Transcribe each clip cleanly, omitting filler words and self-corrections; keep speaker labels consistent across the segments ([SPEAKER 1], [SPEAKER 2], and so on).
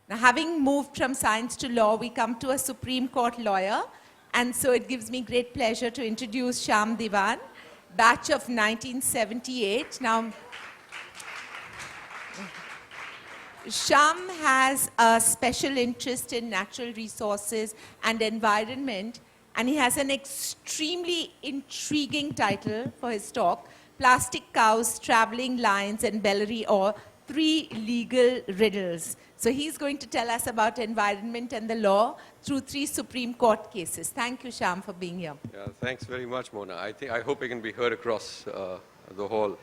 [SPEAKER 1] Now, having moved from science to law, we come to a Supreme Court lawyer. And so it gives me great pleasure to introduce Shyam Divan, batch of 1978. Now, Shyam has a special interest in natural resources and environment, and he has an extremely intriguing title for his talk, Plastic Cows, Traveling Lions and Bellary Ore, 3 Legal Riddles. So he's going to tell us about environment and the law through 3 Supreme Court cases. Thank you, Shyam, for being here.
[SPEAKER 2] Yeah, thanks very much, Mona. I hope I can be heard across the hall.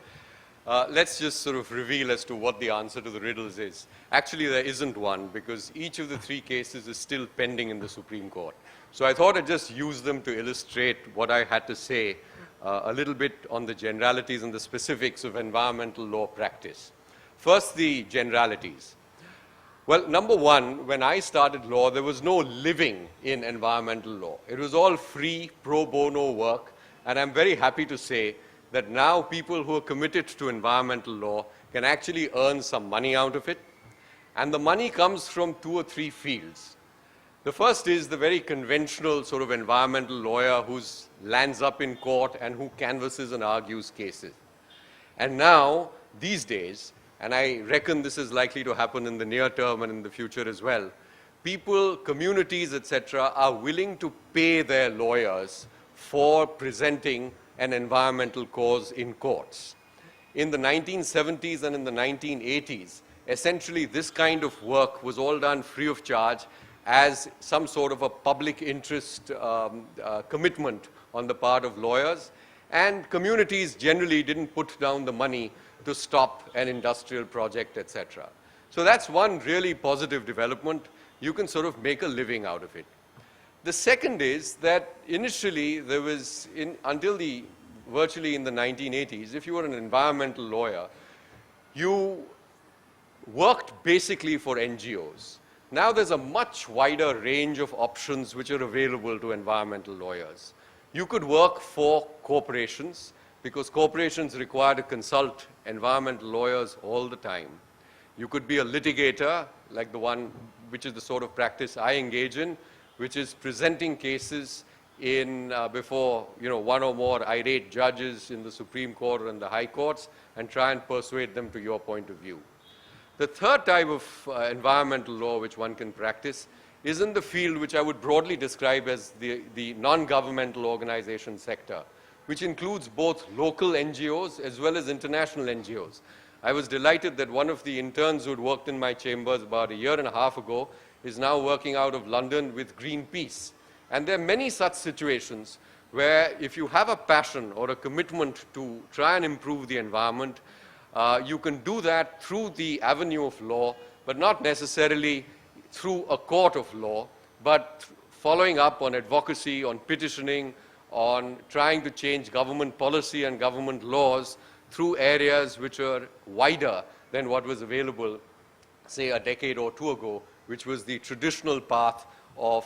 [SPEAKER 2] Let's just sort of reveal as to what the answer to the riddles is. Actually, there isn't one, because each of the 3 cases is still pending in the Supreme Court. So I thought I'd just use them to illustrate what I had to say a little bit on the generalities and the specifics of environmental law practice. First, the generalities. Well, number one, when I started law, there was no living in environmental law. It was all free, pro bono work, and I'm very happy to say that now people who are committed to environmental law can actually earn some money out of it. And the money comes from 2 or 3 fields. The first is the very conventional sort of environmental lawyer who lands up in court and who canvasses and argues cases. And now, these days, and I reckon this is likely to happen in the near term and in the future as well, people, communities, etc., are willing to pay their lawyers for presenting an environmental cause in courts. In the 1970s and in the 1980s, essentially this kind of work was all done free of charge as some sort of a public interest commitment on the part of lawyers, and communities generally didn't put down the money to stop an industrial project, etc. So that's one really positive development. You can sort of make a living out of it. The second is that initially there was, virtually in the 1980s, if you were an environmental lawyer, you worked basically for NGOs. Now there's a much wider range of options which are available to environmental lawyers. You could work for corporations, because corporations require to consult environmental lawyers all the time. You could be a litigator, like the one which is the sort of practice I engage in, which is presenting cases in before 1 or more irate judges in the Supreme Court and the High Courts, and try and persuade them to your point of view. The third type of environmental law which one can practice is in the field which I would broadly describe as the non-governmental organization sector, which includes both local NGOs as well as international NGOs. I was delighted that one of the interns who had worked in my chambers about 1.5 years ago is now working out of London with Greenpeace. And there are many such situations where if you have a passion or a commitment to try and improve the environment, you can do that through the avenue of law, but not necessarily through a court of law, but following up on advocacy, on petitioning, on trying to change government policy and government laws through areas which are wider than what was available, say, a decade or 2 ago, which was the traditional path of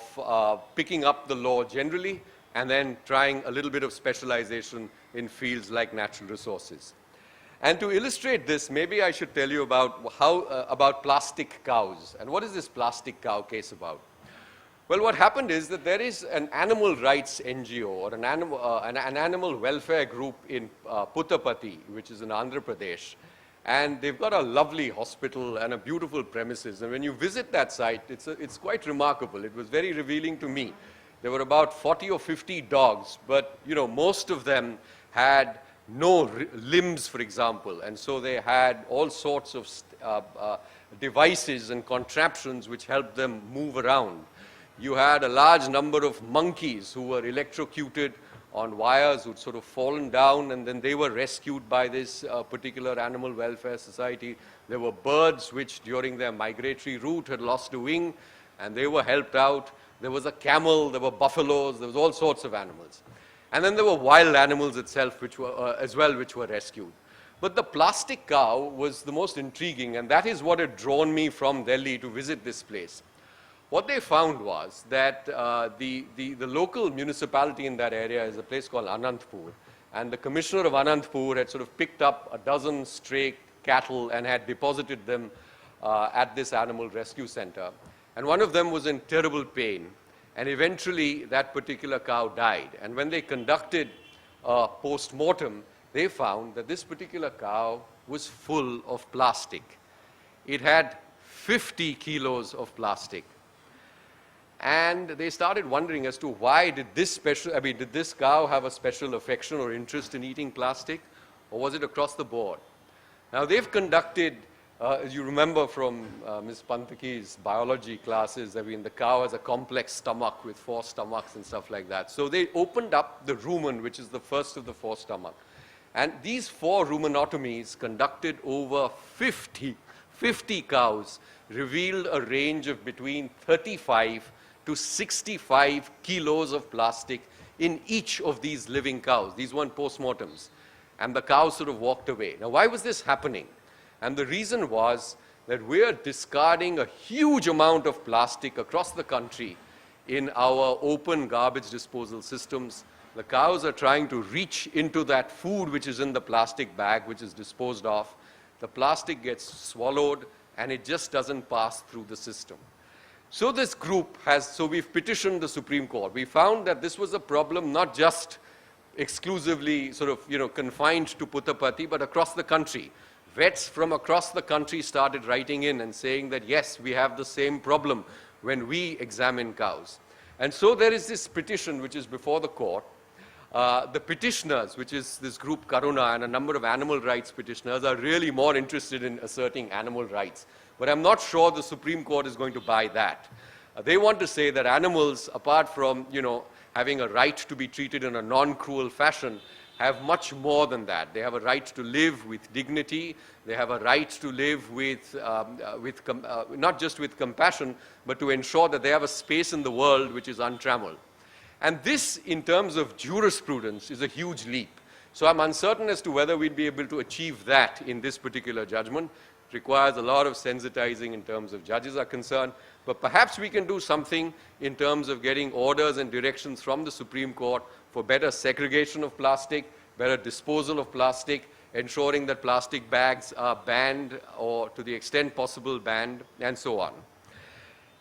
[SPEAKER 2] picking up the law generally and then trying a little bit of specialization in fields like natural resources. And to illustrate this, maybe I should tell you about plastic cows. And what is this plastic cow case about? Well, what happened is that there is an animal rights NGO or an animal welfare group in Puttaparthi, which is in Andhra Pradesh. And they've got a lovely hospital and a beautiful premises. And when you visit that site, it's quite remarkable. It was very revealing to me. There were about 40 or 50 dogs, but most of them had no limbs, for example. And so they had all sorts of devices and contraptions which helped them move around. You had a large number of monkeys who were electrocuted on wires, who'd sort of fallen down, and then they were rescued by this particular animal welfare society. There were birds which during their migratory route had lost a wing, and they were helped out. There was a camel, there were buffaloes, there was all sorts of animals. And then there were wild animals itself which were, as well, which were rescued. But the plastic cow was the most intriguing, and that is what had drawn me from Delhi to visit this place. What they found was that the local municipality in that area is a place called Anantpur. And the commissioner of Anantpur had sort of picked up a dozen stray cattle and had deposited them at this animal rescue center. And one of them was in terrible pain. And eventually, that particular cow died. And when they conducted a post-mortem, they found that this particular cow was full of plastic. It had 50 kilos of plastic. And they started wondering as to why did this cow have a special affection or interest in eating plastic, or was it across the board? Now, they've conducted, as you remember from Ms. Pantaki's biology classes, the cow has a complex stomach with 4 stomachs and stuff like that. So they opened up the rumen, which is the first of the 4 stomachs. And these 4 rumenotomies conducted over 50 cows revealed a range of between 35 to 65 kilos of plastic in each of these living cows. These weren't postmortems. And the cows sort of walked away. Now, why was this happening? And the reason was that we're discarding a huge amount of plastic across the country in our open garbage disposal systems. The cows are trying to reach into that food which is in the plastic bag, which is disposed of. The plastic gets swallowed, and it just doesn't pass through the system. So this group we've petitioned the Supreme Court. We found that this was a problem not just exclusively confined to Puttaparthi, but across the country. Vets from across the country started writing in and saying that, yes, we have the same problem when we examine cows. And so there is this petition which is before the court. The petitioners, which is this group Karuna and a number of animal rights petitioners, are really more interested in asserting animal rights. But I'm not sure the Supreme Court is going to buy that. They want to say that animals, apart from having a right to be treated in a non-cruel fashion, have much more than that. They have a right to live with dignity. They have a right to live with not just with compassion, but to ensure that they have a space in the world which is untrammeled. And this, in terms of jurisprudence, is a huge leap. So I'm uncertain as to whether we'd be able to achieve that in this particular judgment. It requires a lot of sensitizing in terms of judges are concerned. But perhaps we can do something in terms of getting orders and directions from the Supreme Court for better segregation of plastic, better disposal of plastic, ensuring that plastic bags are banned or to the extent possible banned, and so on.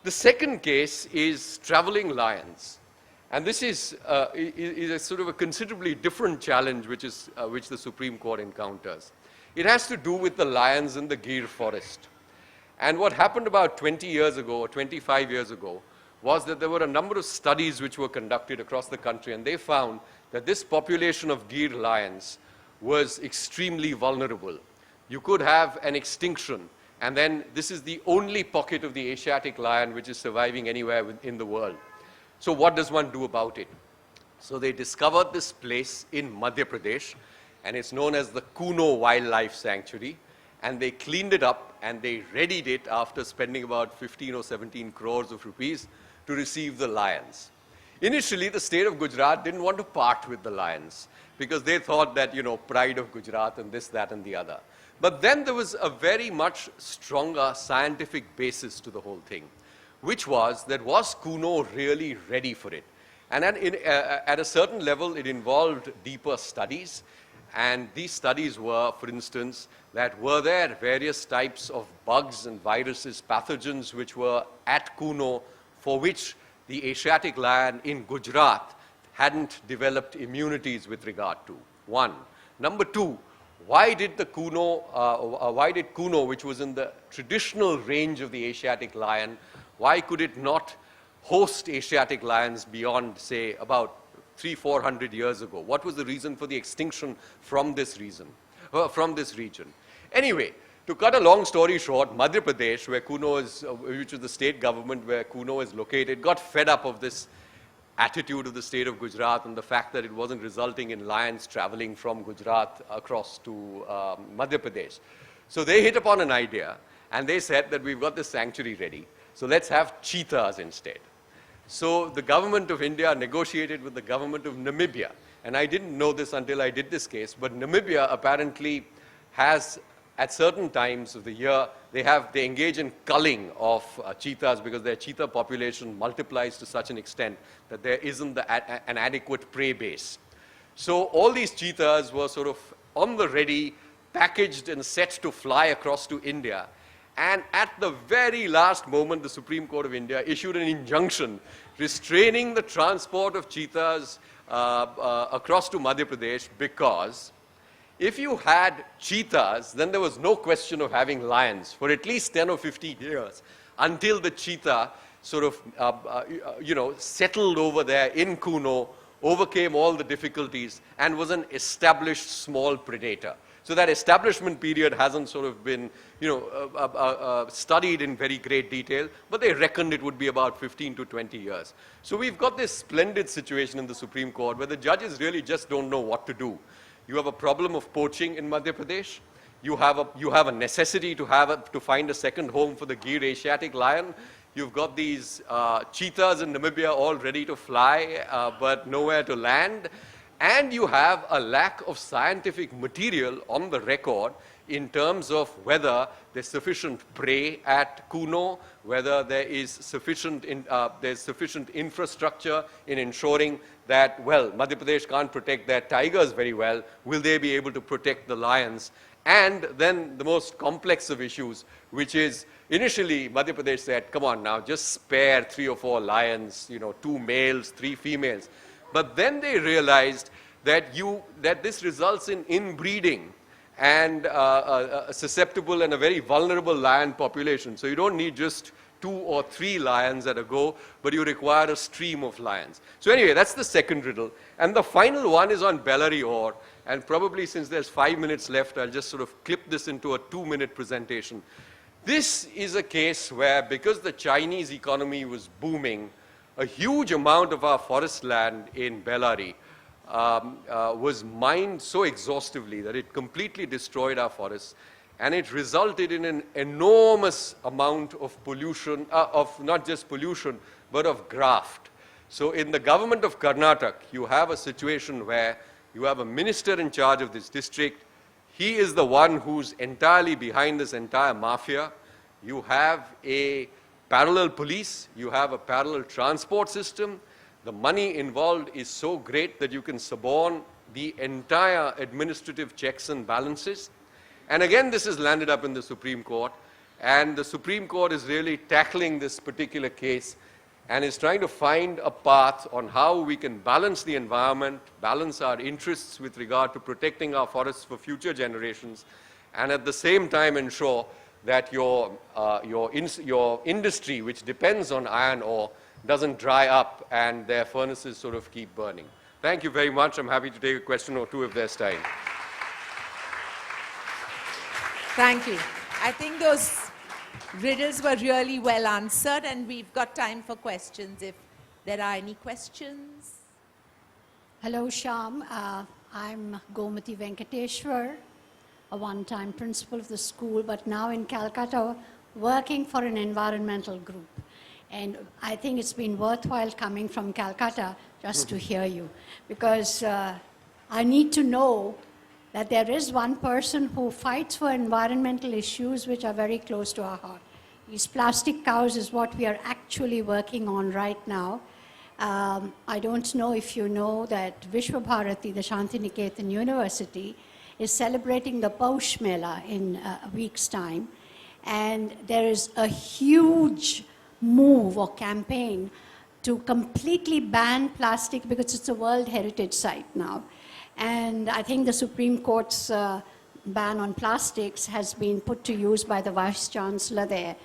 [SPEAKER 2] The second case is traveling lions. And this is a sort of a considerably different challenge which the Supreme Court encounters. It has to do with the lions in the Gir forest. And what happened about 20 years ago or 25 years ago was that there were a number of studies which were conducted across the country, and they found that this population of Gir lions was extremely vulnerable. You could have an extinction, and then this is the only pocket of the Asiatic lion which is surviving anywhere in the world. So what does one do about it? So they discovered this place in Madhya Pradesh, and it's known as the Kuno Wildlife Sanctuary. And they cleaned it up, and they readied it after spending about 15 or 17 crores of rupees to receive the lions. Initially, the state of Gujarat didn't want to part with the lions because they thought that, pride of Gujarat and this, that, and the other. But then there was a very much stronger scientific basis to the whole thing, which was Kuno really ready for it? And at a certain level, it involved deeper studies. And these studies were, for instance, that were there various types of bugs and viruses, pathogens which were at Kuno for which the Asiatic lion in Gujarat hadn't developed immunities with regard to. One. Number two, why did Kuno, which was in the traditional range of the Asiatic lion, why could it not host Asiatic lions beyond, say, about 300-400 years ago? What was the reason for the extinction from this region? Anyway, to cut a long story short, Madhya Pradesh, where Kuno is, which is the state government where Kuno is located, got fed up of this attitude of the state of Gujarat and the fact that it wasn't resulting in lions traveling from Gujarat across to Madhya Pradesh. So they hit upon an idea, and they said that we've got this sanctuary ready, so let's have cheetahs instead. So the government of India negotiated with the government of Namibia. And I didn't know this until I did this case, but Namibia apparently has, at certain times of the year, they engage in culling of cheetahs because their cheetah population multiplies to such an extent that there isn't an adequate prey base. So all these cheetahs were sort of on the ready, packaged and set to fly across to India. And at the very last moment, the Supreme Court of India issued an injunction restraining the transport of cheetahs across to Madhya Pradesh, because if you had cheetahs, then there was no question of having lions for at least 10 or 15 years until the cheetah sort of, settled over there in Kuno, overcame all the difficulties, and was an established small predator. So that establishment period hasn't sort of been, studied in very great detail, but they reckoned it would be about 15 to 20 years. So we've got this splendid situation in the Supreme Court where the judges really just don't know what to do. You have a problem of poaching in Madhya Pradesh. You have a necessity to find a second home for the Gir Asiatic lion. You've got these cheetahs in Namibia all ready to fly, but nowhere to land. And you have a lack of scientific material on the record in terms of whether there's sufficient prey at Kuno, whether there is sufficient infrastructure in ensuring that, well, Madhya Pradesh can't protect their tigers very well. Will they be able to protect the lions? And then the most complex of issues, which is initially Madhya Pradesh said, come on now, just spare 3 or 4 lions, 2 males, 3 females. But then they realized that this results in inbreeding and a susceptible and a very vulnerable lion population. So you don't need just 2 or 3 lions at a go, but you require a stream of lions. So anyway, that's the second riddle. And the final one is on Bellary Ore. And probably since there's 5 minutes left, I'll just sort of clip this into a 2-minute presentation. This is a case where, because the Chinese economy was booming, a huge amount of our forest land in Bellary was mined so exhaustively that it completely destroyed our forests, and it resulted in an enormous amount of pollution, of not just pollution, but of graft. So in the government of Karnataka, you have a situation where you have a minister in charge of this district. He is the one who's entirely behind this entire mafia. You have a parallel police, you have a parallel transport system. The money involved is so great that you can suborn the entire administrative checks and balances. And again, this has landed up in the Supreme Court, and the Supreme Court is really tackling this particular case and is trying to find a path on how we can balance the environment, balance our interests with regard to protecting our forests for future generations, and at the same time ensure that your industry, which depends on iron ore, doesn't dry up and their furnaces sort of keep burning. Thank you very much. I'm happy to take a question or two if there's time.
[SPEAKER 1] Thank you. I think those riddles were really well answered, and we've got time for questions if there are any questions.
[SPEAKER 3] Hello, Shyam. I'm Gomati Venkateshwar, a one-time principal of the school, but now in Calcutta, working for an environmental group. And I think it's been worthwhile coming from Calcutta just to hear you, because I need to know that there is one person who fights for environmental issues which are very close to our heart. These plastic cows is what we are actually working on right now. I don't know if you know that Vishwa Bharati, the Shantiniketan University, is celebrating the Paush Mela in a week's time. And there is a huge move or campaign to completely ban plastic because it's a World Heritage Site now. And I think the Supreme Court's ban on plastics has been put to use by the Vice Chancellor there.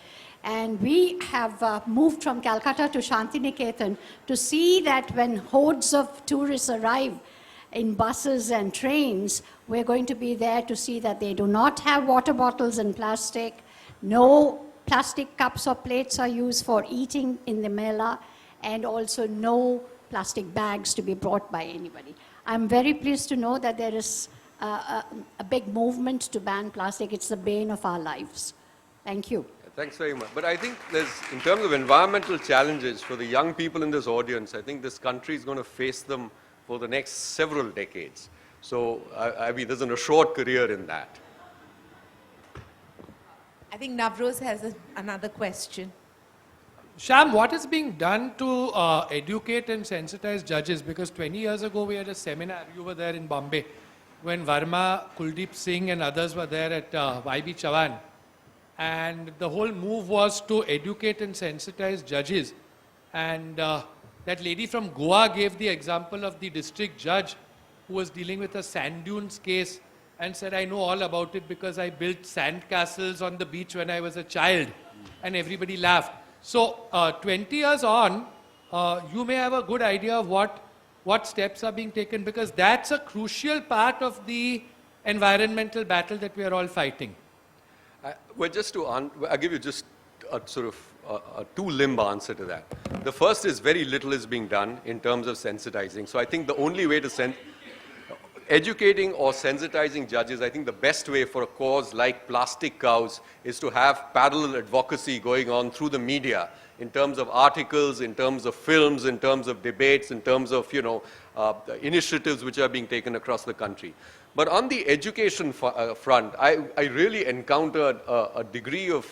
[SPEAKER 3] And we have moved from Calcutta to Shantiniketan to see that when hordes of tourists arrive in buses and trains, we're going to be there to see that they do not have water bottles in plastic, no plastic cups or plates are used for eating in the Mela, and also no plastic bags to be brought by anybody. I'm very pleased to know that there is a big movement to ban plastic. It's the bane of our lives. Thank you.
[SPEAKER 2] Thanks very much. But I think in terms of environmental challenges for the young people in this audience, I think this country is going to face them for the next several decades. So, I mean, there's an assured career in that.
[SPEAKER 1] I think Navroz has another question.
[SPEAKER 4] Shyam, what is being done to educate and sensitize judges? Because 20 years ago we had a seminar, you were there in Bombay, when Verma, Kuldeep Singh and others were there at YB Chavan. and the whole move was to educate and sensitize judges. And that lady from Goa gave the example of the district judge who was dealing with a sand dunes case and said, I know all about it because I built sand castles on the beach when I was a child, and everybody laughed. So 20 years on, you may have a good idea of what steps are being taken, because that's a crucial part of the environmental battle that we are all fighting.
[SPEAKER 2] Well, I'll give you just a sort of a two-limb answer to that. The first is very little is being done in terms of sensitizing. So I think the only way to educating or sensitizing judges, I think the best way for a cause like plastic cows is to have parallel advocacy going on through the media in terms of articles, in terms of films, in terms of debates, in terms of, initiatives which are being taken across the country. But on the education front, I really encountered a degree of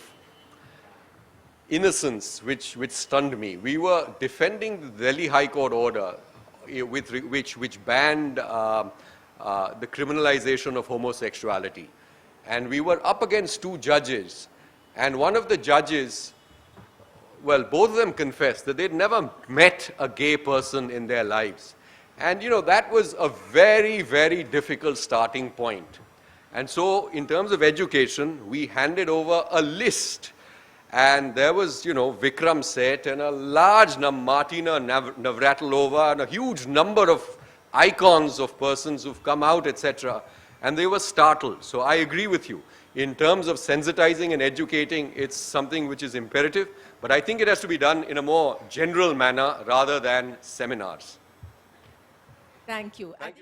[SPEAKER 2] innocence which stunned me. We were defending the Delhi High Court order which banned the criminalization of homosexuality. And we were up against two judges, and one of the judges, well, both of them confessed that they'd never met a gay person in their lives. And that was a very, very difficult starting point. And so in terms of education, we handed over a list. And there was, Vikram Seth and a large Martina Navratilova and a huge number of icons of persons who've come out, etc. And they were startled. So I agree with you. In terms of sensitizing and educating, it's something which is imperative. But I think it has to be done in a more general manner rather than seminars.
[SPEAKER 1] Thank you.
[SPEAKER 2] Thank you.